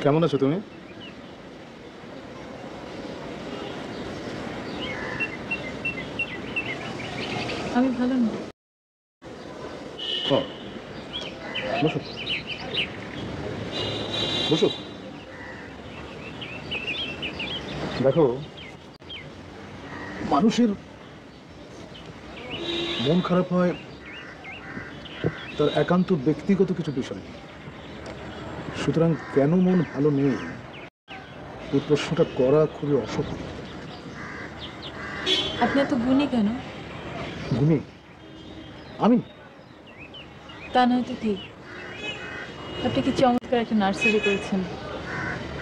কেমন আছো তুমি? আমি ভালো না। বসো বসো। দেখো, মানুষের মন খারাপ হয় তার একান্ত ব্যক্তিগত কিছু বিষয়, সুতরাং কেন মন ভালো নেই এই প্রশ্নটা করা খুবই অসত্য। আপনি এত গুণী কেন? গুণী? আমি? তা নয়তো কি? আপনি কি চমৎকার একটা নার্সারি করেছেন।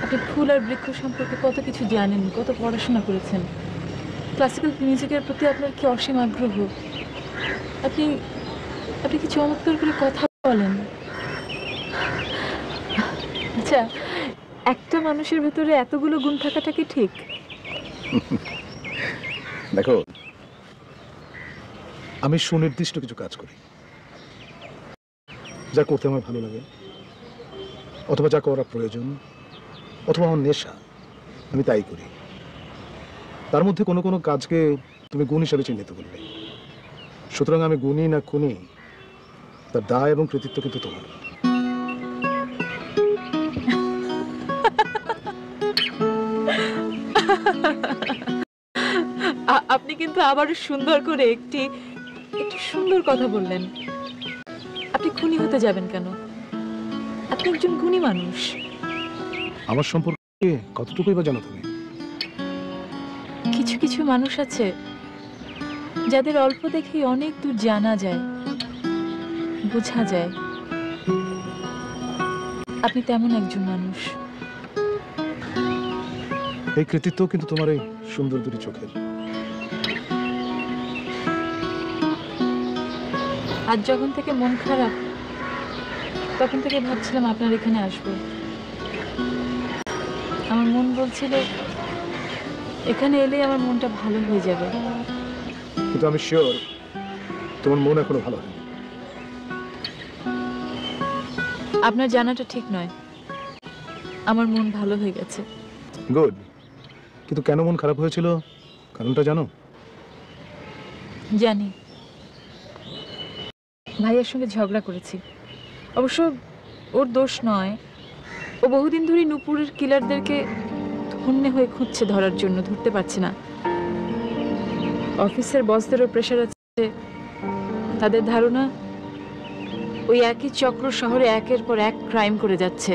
আপনি ফুল আর বৃক্ষ সম্পর্কে কত কিছু জানেন, কত পড়াশোনা করেছেন। ক্লাসিক্যাল মিউজিকের প্রতি আপনার কি অসীম আগ্রহ। আপনি আপনি কি চমৎকার করে কথা বলেন। আচ্ছা, একটা মানুষের ভেতরে এতগুলো গুণ থাকাটা কি ঠিক? দেখো, আমি সুনির্দিষ্ট কিছু কাজ করি, যা করতে আমার ভালো লাগে, অথবা যা করা প্রয়োজন, অথবা আমার নেশা, আমি তাই করি। তার মধ্যে কোনো কোনো কাজকে তুমি গুণ হিসাবে চিহ্নিত করলে, সুতরাং আমি গুণী না খুনি তার দায় এবং কৃতিত্ব কিন্তু তোমার। আপনি কিন্তু আবার সুন্দর করে একটি সুন্দর কথা বললেন। আপনি খুনি হতে যাবেন কেন? আপনি একজন গুণী মানুষ। আমার সম্পর্কে কতটুকুই বা জানো তুমি? কিছু কিছু মানুষ আছে যাদের অল্প দেখেই অনেক দূর জানা যায়, বোঝা যায়। আপনি তেমন একজন মানুষ। এই কৃতিত্ব কিন্তু তোমার এই সুন্দর দুটি চোখের। আজ যখন থেকে মন খারাপ, তখন থেকে ভাবছিলাম আপনার এখানে আসবো। আমার মন বলছিল এখানে এলেই আমার মনটা ভালো হয়ে যাবে। কিন্তু আমি শিওর তোমার মন এখনো ভালো হয়। আপনার জানাটা ঠিক নয়, আমার মন ভালো হয়ে গেছে। গুড। কিন্তু কেন মন খারাপ হয়েছিল কারণটা জানো? জানি। ভাইয়ের সঙ্গে ঝগড়া করেছি। অবশ্য ওর দোষ নয়। ও বহুদিন ধরে নূপুরের কিলারদেরকে ধন্যে হয়ে খুঁজছে ধরার জন্য, ধরতে পারছে না। অফিসের বসদেরও প্রেশার আছে। তাদের ধারণা ওই একই চক্র শহরে একের পর এক ক্রাইম করে যাচ্ছে।